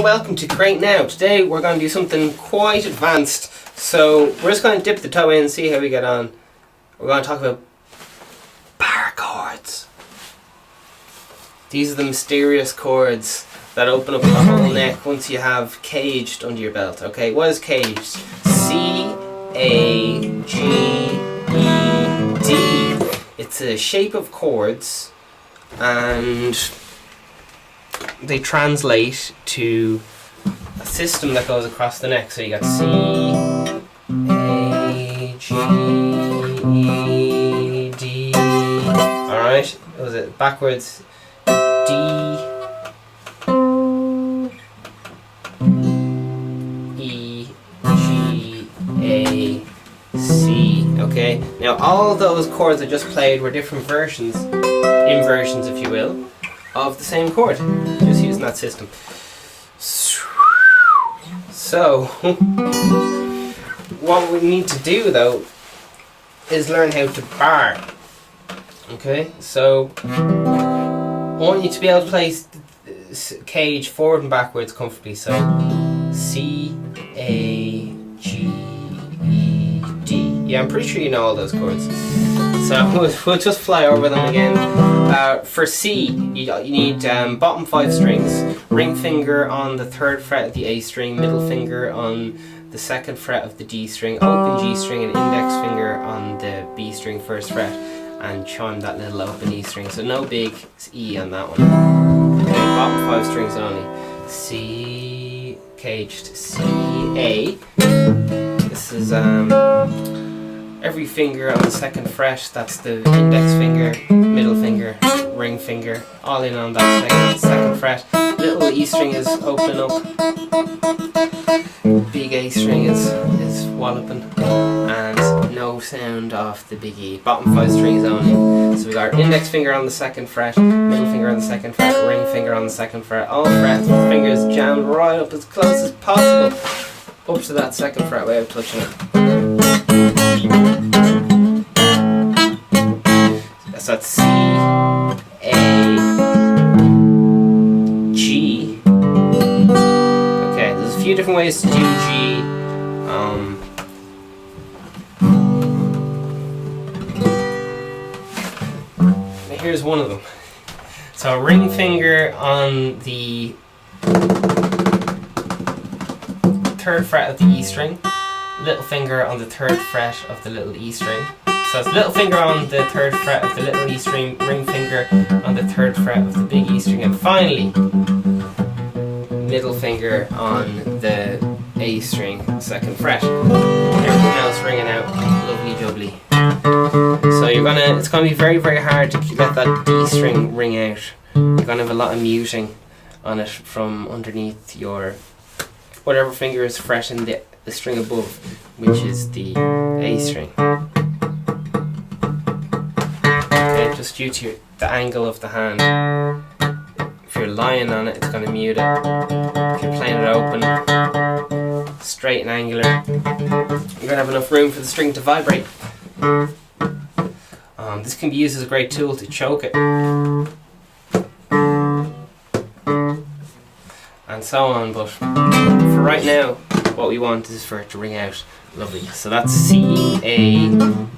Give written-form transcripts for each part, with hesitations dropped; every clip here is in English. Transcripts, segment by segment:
welcome to Create Now. Today we're going to do something quite advanced. So we're just going to dip the toe in and see how we get on. We're going to talk about barchords. These are the mysterious chords that open up the whole neck once you have caged under your belt. Okay, what is caged? C-A-G-E-D. It's a shape of chords and they translate to a system that goes across the neck. So you got C, A, G, E, D. Alright, what was it? Backwards. D, E, G, A, C. Okay, now all those chords I just played were different versions, inversions if you will, of the same chord, just using that system. So, what we need to do though is learn how to bar. Okay, so I want you to be able to play cage forward and backwards comfortably. So C, A, G, E, D. Yeah, I'm pretty sure you know all those chords. So we'll just fly over them again. For C, you need bottom 5 strings, ring finger on the 3rd fret of the A string, middle finger on the 2nd fret of the D string, open G string, and index finger on the B string 1st fret, and chime that little open E string. So no big E on that one. Okay, bottom 5 strings only. C, caged, C, A. This is every finger on the 2nd fret, that's the index finger, middle finger, ring finger, all in on that 2nd fret. Little E string is opening up, big A string is walloping, and no sound off the big E. Bottom 5 strings only. So we got our index finger on the 2nd fret, middle finger on the 2nd fret, ring finger on the 2nd fret, all frets with fingers jammed right up as close as possible up to that 2nd fret without touching it. So that's C, A, G. Okay, there's a few different ways to do G. Here's one of them. So ring finger on the 3rd fret of the E string, little finger on the 3rd fret of the little E string. So it's little finger on the 3rd fret of the little E string, ring finger on the 3rd fret of the big E string, and finally middle finger on the A string, 2nd fret. Everything else ringing out lovely jubbly. So it's gonna be very, very hard to let that D string ring out. You're gonna have a lot of muting on it from underneath your whatever finger is fretting the string above, which is the A string. Okay, just due to the angle of the hand. If you're lying on it, it's going to mute it. If you're playing it open, straight and angular, you're going to have enough room for the string to vibrate. This can be used as a great tool to choke it. And so on, but for right now, what we want is for it to ring out lovely. So that's C, A,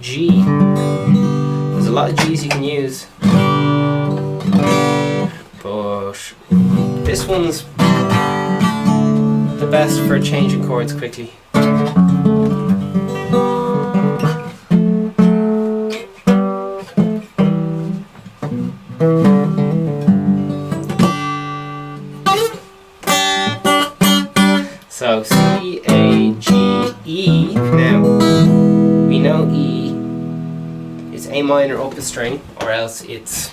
G. There's a lot of G's you can use, but this one's the best for changing chords quickly. So C, A, G, E. Now we know E is A minor up a string, or else it's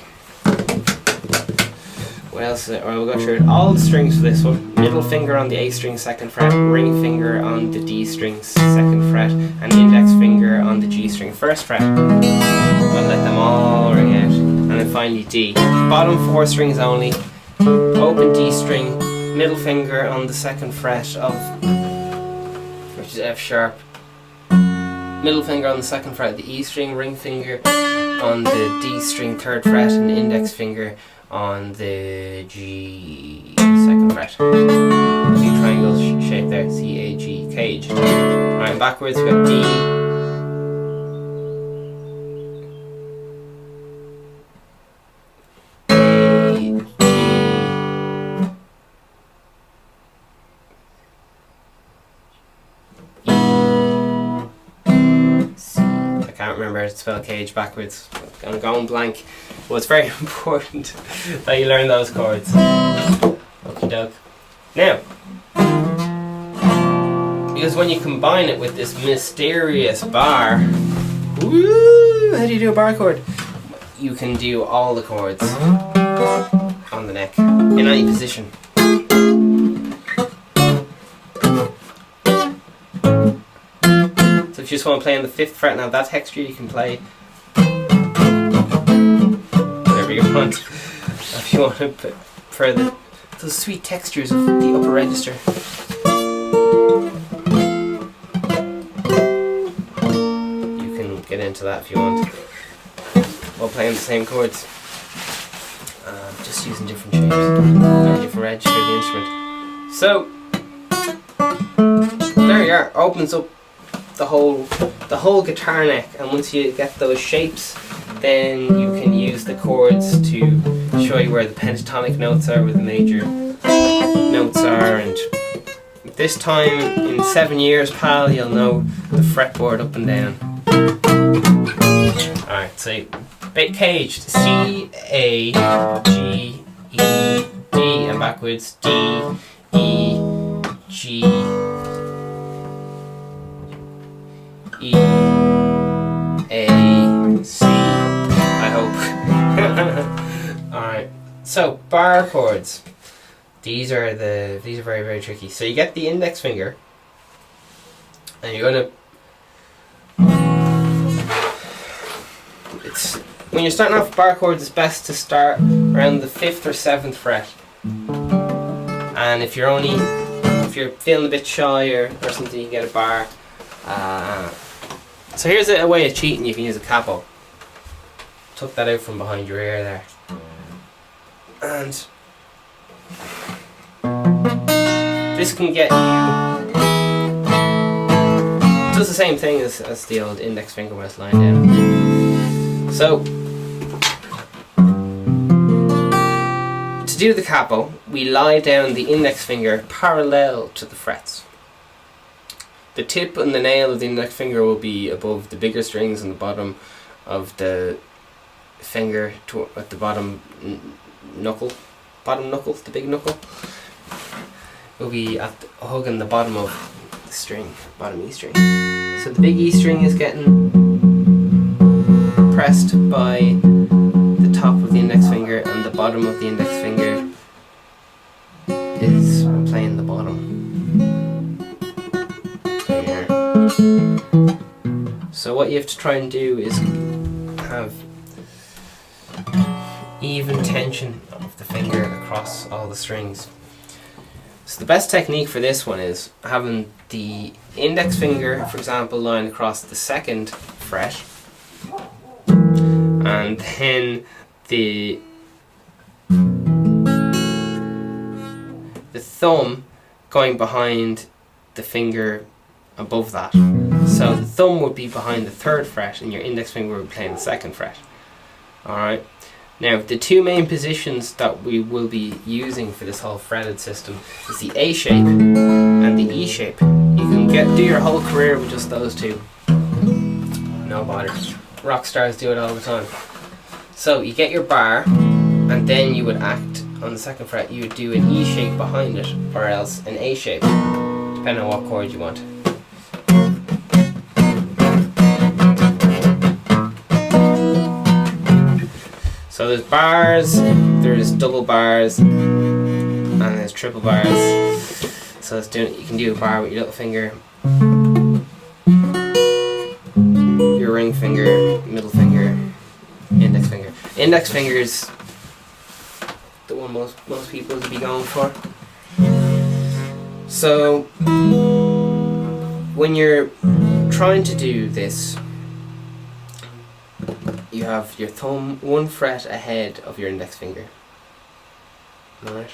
what else? Or we'll go through all the strings for this one. Middle finger on the A string 2nd fret, ring finger on the D string 2nd fret, and index finger on the G string 1st fret. We'll let them all ring out, and then finally D. Bottom 4 strings only. Open D string, middle finger on the 2nd fret of, which is F sharp, middle finger on the 2nd fret of the E string, ring finger on the D string 3rd fret, and index finger on the G 2nd fret. cage. Alright, and backwards we got D, I can't remember how to spell cage backwards. I'm going blank. Well, it's very important that you learn those chords. Okie doke. Now, because when you combine it with this mysterious bar, woo, how do you do a bar chord? You can do all the chords on the neck in any position. So if you just want to play on the 5th fret now, that texture you can play whatever you want. If you want to put for those sweet textures of the upper register. You can get into that if you want, while playing the same chords. Just using different shapes and different registers of the instrument. So there you are. Opens up the whole guitar neck, and once you get those shapes, then you can use the chords to show you where the pentatonic notes are, where the major notes are, and this time in 7 years, pal, you'll know the fretboard up and down. Alright, so caged C, A, G, E, D, and backwards D, E, G, E, A, C, I hope. Alright, so bar chords. These are very, very tricky. So you get the index finger, and you're gonna, when you're starting off bar chords, it's best to start around the 5th or 7th fret. And if you're feeling a bit shy or something, you get a bar. So here's a way of cheating. You can use a capo. Tuck that out from behind your ear there, and this can get you. It does the same thing as the old index finger when it's lying down. So to do the capo, we lie down the index finger parallel to the frets. The tip and the nail of the index finger will be above the bigger strings, and the bottom of the finger at the bottom knuckle, the big knuckle, will be hugging the bottom of the string, bottom E string. So the big E string is getting pressed by the top of the index finger, and the bottom of the index finger is playing the bottom. So what you have to try and do is have even tension of the finger across all the strings. So the best technique for this one is having the index finger, for example, lying across the 2nd fret, and then the thumb going behind the finger above that. So the thumb would be behind the 3rd fret, and your index finger would be playing the 2nd fret. Alright. Now the two main positions that we will be using for this whole fretted system is the A shape and the E shape. You can do your whole career with just those two. No bother. Rock stars do it all the time. So you get your bar, and then you would act on the 2nd fret. You would do an E shape behind it, or else an A shape, depending on what chord you want. So there's bars, there's double bars, and there's triple bars. So you can do a bar with your little finger, your ring finger, middle finger, index finger. Index finger is the one most people would be going for. So when you're trying to do this, you have your thumb 1 fret ahead of your index finger. Alright?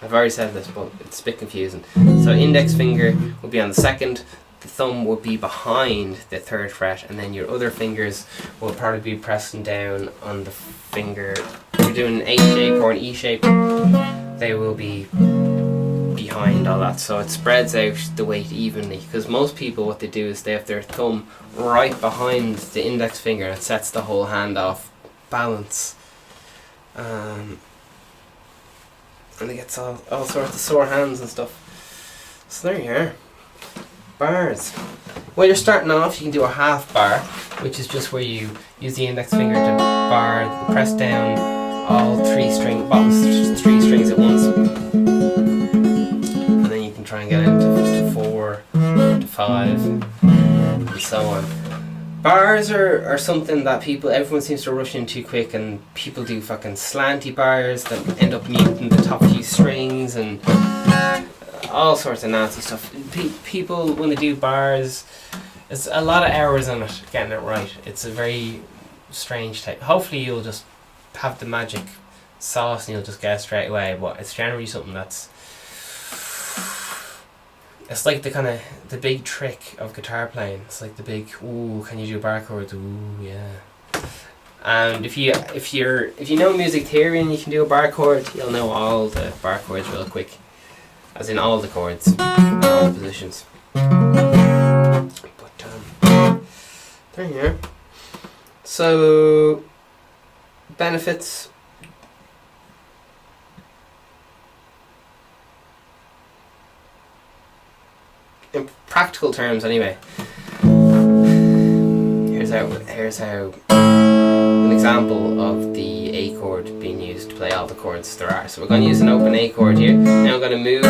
I've already said this, but it's a bit confusing. So index finger will be on the second, the thumb will be behind the third fret, and then your other fingers will probably be pressing down on the finger. If you're doing an A shape or an E shape, they will be behind all that, so it spreads out the weight evenly, because most people, what they do is they have their thumb right behind the index finger, and it sets the whole hand off balance, and it gets all sorts of sore hands and stuff. So there you are. Bars. When you're starting off, you can do a half bar, which is just where you use the index finger to bar, press down all bottom three strings at once, and then you can try and get into 4 to 5 and so on. Bars are something that everyone seems to rush in too quick, and people do fucking slanty bars that end up muting the top few strings and all sorts of nasty stuff. People, when they do bars, it's a lot of hours on it, getting it right. It's a very strange type. Hopefully you'll just have the magic sauce and you'll just get it straight away, but it's generally something that's, it's like the big trick of guitar playing. It's like the big, ooh, can you do barchords? Ooh, yeah. And if you know music theory and you can do a barchord, you'll know all the barchords real quick, as in all the chords and all the positions. But there you are. So benefits. In practical terms, anyway. Here's how an example of the A chord being used to play all the chords there are. So we're going to use an open A chord here. Now I'm going to move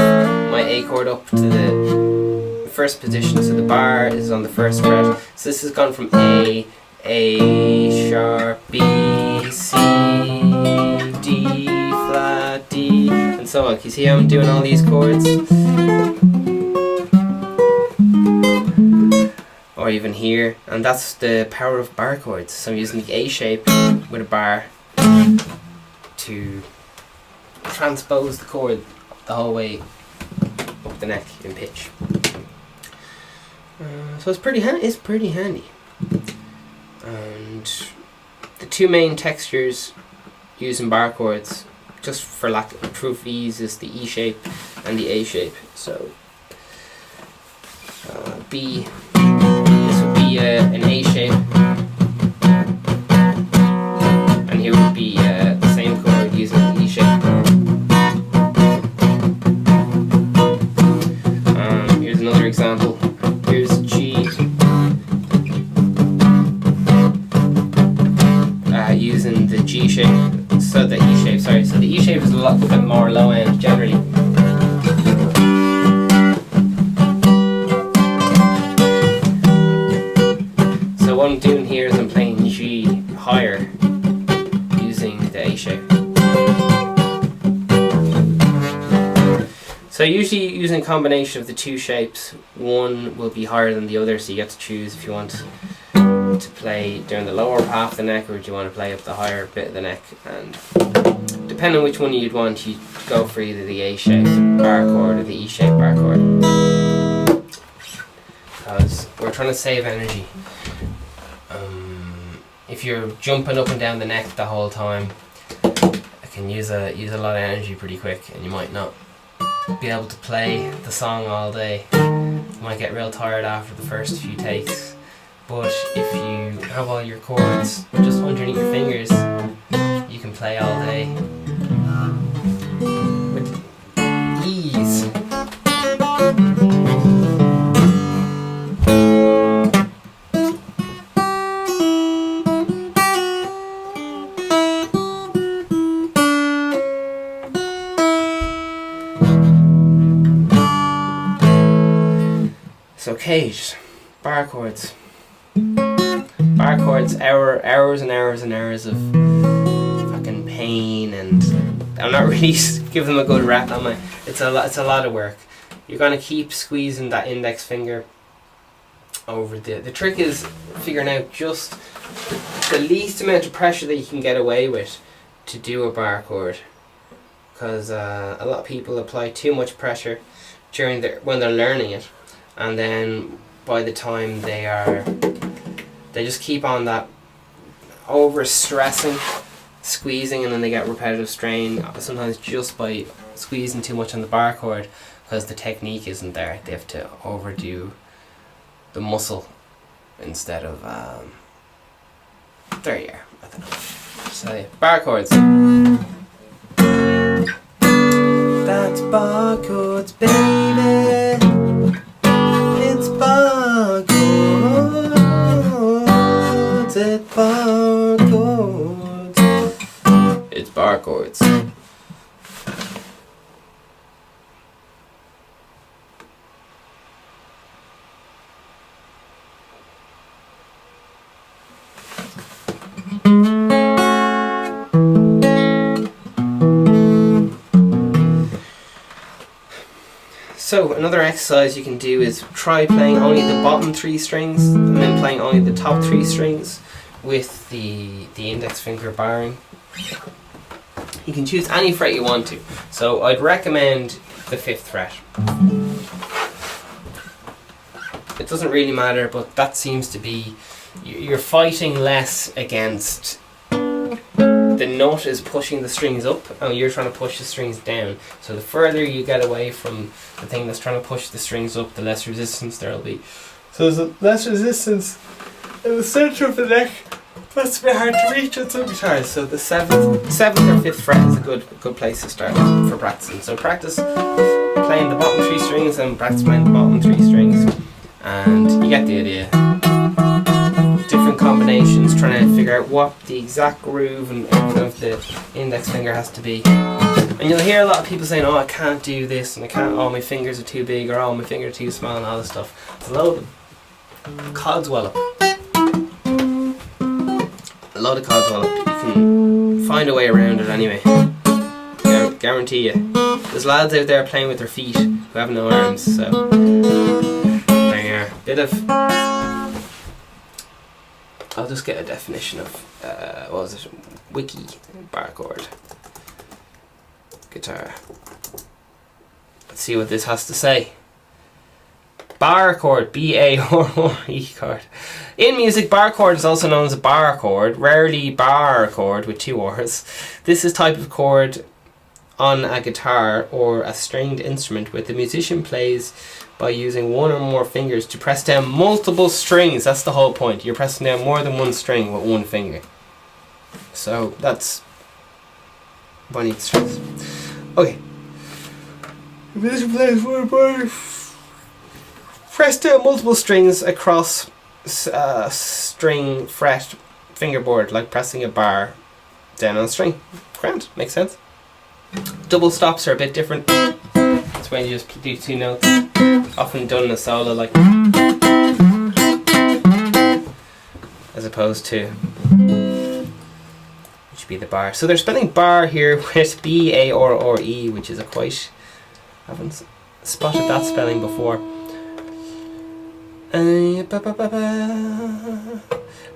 my A chord up to the first position. So the bar is on the first fret. So this has gone from A sharp, B, C, D flat, D, and so on. Can you see how I'm doing all these chords? Or even here, and that's the power of bar chords. So I'm using the A shape with a bar to transpose the chord the whole way up the neck in pitch. So it's pretty handy. And the two main textures using bar chords, just for lack of proof ease, is the E shape and the A shape. So B. This would be an A shape, and here would be the same chord using the E shape. Here's another example. Here's G, using the G shape, so the E shape, sorry. So the E shape is a lot bit more low end generally. What I'm doing here is I'm playing G higher using the A shape. So usually using a combination of the two shapes, one will be higher than the other, so you get to choose if you want to play down the lower half of the neck or do you want to play up the higher bit of the neck, and depending on which one you'd want, you'd go for either the A shape barchord or the E shape barchord, because we're trying to save energy. If you're jumping up and down the neck the whole time, it can use a lot of energy pretty quick, and you might not be able to play the song all day. You might get real tired after the first few takes. But if you have all your chords just underneath your fingers, you can play all day with ease. So cage, barchords. Barchords, hours and hours and hours of fucking pain, and I'm not really giving them a good rap, am I? It's a lot of work. You're gonna keep squeezing that index finger over the trick is figuring out just the least amount of pressure that you can get away with to do a barchord. because a lot of people apply too much pressure when they're learning it, and then by the time they just keep on that over stressing, squeezing, and then they get repetitive strain, sometimes just by squeezing too much on the barchord, because the technique isn't there. They have to overdo the muscle instead of there you are. I don't know. So barchords. That's barchords, baby. It's barchords. It's barchords. It's barchords. So another exercise you can do is try playing only the bottom 3 strings and then playing only the top 3 strings with the index finger barring. You can choose any fret you want to. So I'd recommend the 5th fret. It doesn't really matter, but that seems to be, you're fighting less against the nut is pushing the strings up and you're trying to push the strings down. So the further you get away from the thing that's trying to push the strings up, the less resistance there will be. So there's less resistance in the centre of the neck. That's a bit hard to reach on some guitars. So the 7th or 5th fret is a good place to start for practicing. So practice playing the bottom 3 strings and practice playing the bottom 3 strings, and you get the idea. Different combinations, trying to figure out what the exact groove and of the index finger has to be. And you'll hear a lot of people saying, oh, I can't do this, and I can't, oh, my fingers are too big, or oh, my fingers are too small, and all this stuff. It's a load of codswallop. A load of codswallop. You can find a way around it anyway. Guarantee you. There's lads out there playing with their feet who have no arms, so there you are. Bit of, I'll just get a definition of, what was it? Wiki barchord guitar. Let's see what this has to say. Barchord, B-A-R-R-E chord. In music, barchord is also known as a barchord, rarely barchord with 2 R's. This is type of chord on a guitar or a stringed instrument where the musician plays by using one or more fingers to press down multiple strings. That's the whole point. You're pressing down more than one string with one finger. So that's one of the strings. Okay. The musician plays one or more. Press down multiple strings across string, fret, fingerboard, like pressing a bar down on a string. Grand, makes sense. Double stops are a bit different. That's when you just do 2 notes, often done in a solo, like, as opposed to, which would be the bar. So they're spelling bar here with B-A-R-R-E, which is a quite, I haven't spotted that spelling before.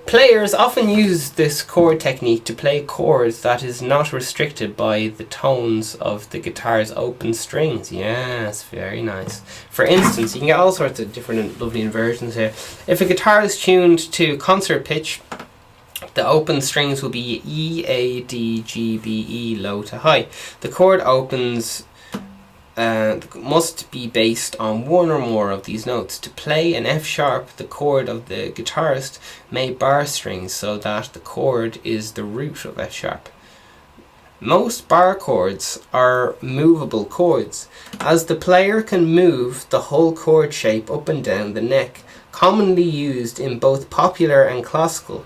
Players often use this chord technique to play chords that is not restricted by the tones of the guitar's open strings. Yes, very nice. For instance, you can get all sorts of different and lovely inversions here. If a guitar is tuned to concert pitch, the open strings will be E, A, D, G, B, E, low to high. The chord opens must be based on one or more of these notes. To play an F sharp, the chord of the guitarist may bar strings so that the chord is the root of F sharp. Most bar chords are movable chords, as the player can move the whole chord shape up and down the neck, commonly used in both popular and classical.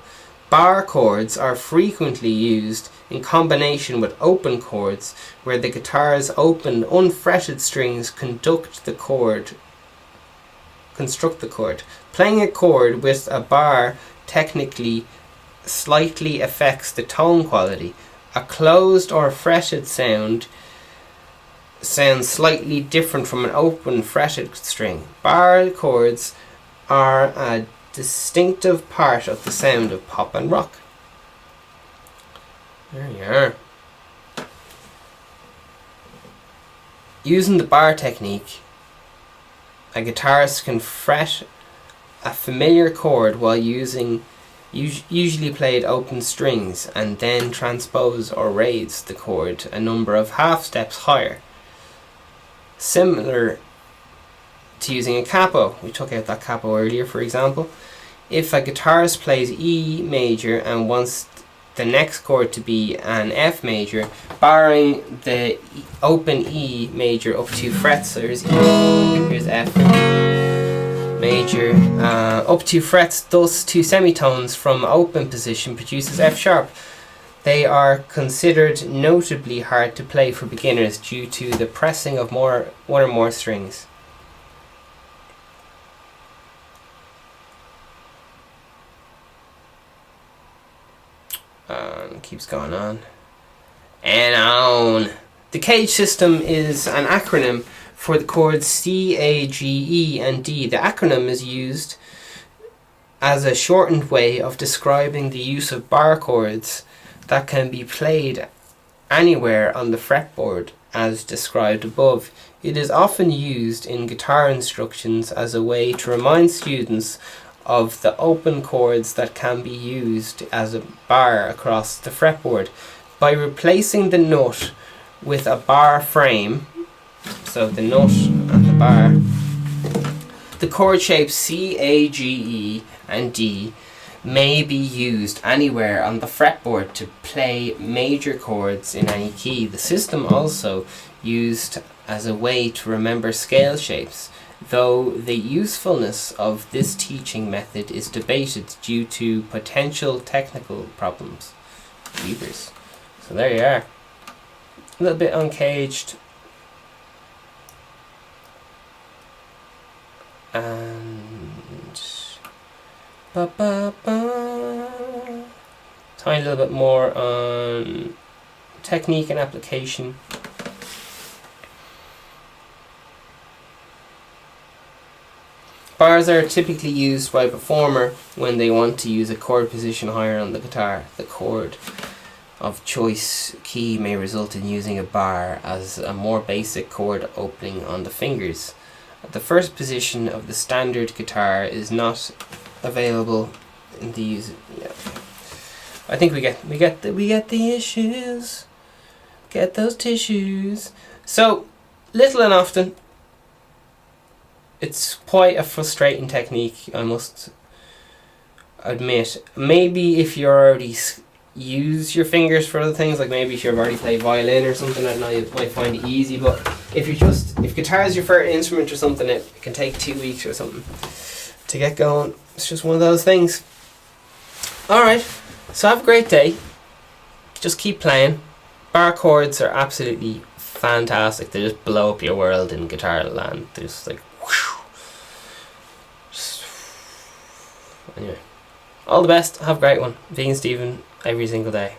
Bar chords are frequently used in combination with open chords, where the guitar's open, unfretted strings construct the chord. Playing a chord with a bar technically slightly affects the tone quality. A closed or fretted sound sounds slightly different from an open fretted string. Bar chords are a distinctive part of the sound of pop and rock. There you are. Using the bar technique, a guitarist can fret a familiar chord while using usually played open strings, and then transpose or raise the chord a number of half steps higher. Similar to using a capo. We took out that capo earlier, for example. If a guitarist plays E major and wants the next chord to be an F major, barring the open E major up 2 frets, so here's E, here's F major, up 2 frets, thus 2 semitones from open position produces F sharp. They are considered notably hard to play for beginners due to the pressing of one or more strings. Keeps going on and on. The cage system is an acronym for the chords C, A, G, E and D. The acronym is used as a shortened way of describing the use of bar chords that can be played anywhere on the fretboard as described above. It is often used in guitar instructions as a way to remind students of the open chords that can be used as a bar across the fretboard. By replacing the nut with a bar frame, so the nut and the bar, the chord shapes C, A, G, E and D may be used anywhere on the fretboard to play major chords in any key. The system also used as a way to remember scale shapes, though the usefulness of this teaching method is debated due to potential technical problems. Jeepers. So there you are. A little bit uncaged. And tiny little bit more on technique and application. Bars are typically used by a performer when they want to use a chord position higher on the guitar. The chord of choice key may result in using a bar as a more basic chord opening on the fingers. The first position of the standard guitar is not available in these. Yeah. I think we get the issues. Get those tissues. So little and often. It's quite a frustrating technique, I must admit. Maybe if you already use your fingers for other things, like maybe if you've already played violin or something, I don't know, you might find it easy. But if guitar is your favorite instrument or something, it can take 2 weeks or something to get going. It's just one of those things. Alright, so have a great day. Just keep playing. Barchords are absolutely fantastic. They just blow up your world in guitar land. They're just like anyway, all the best, have a great one. Vegan Stephen every single day.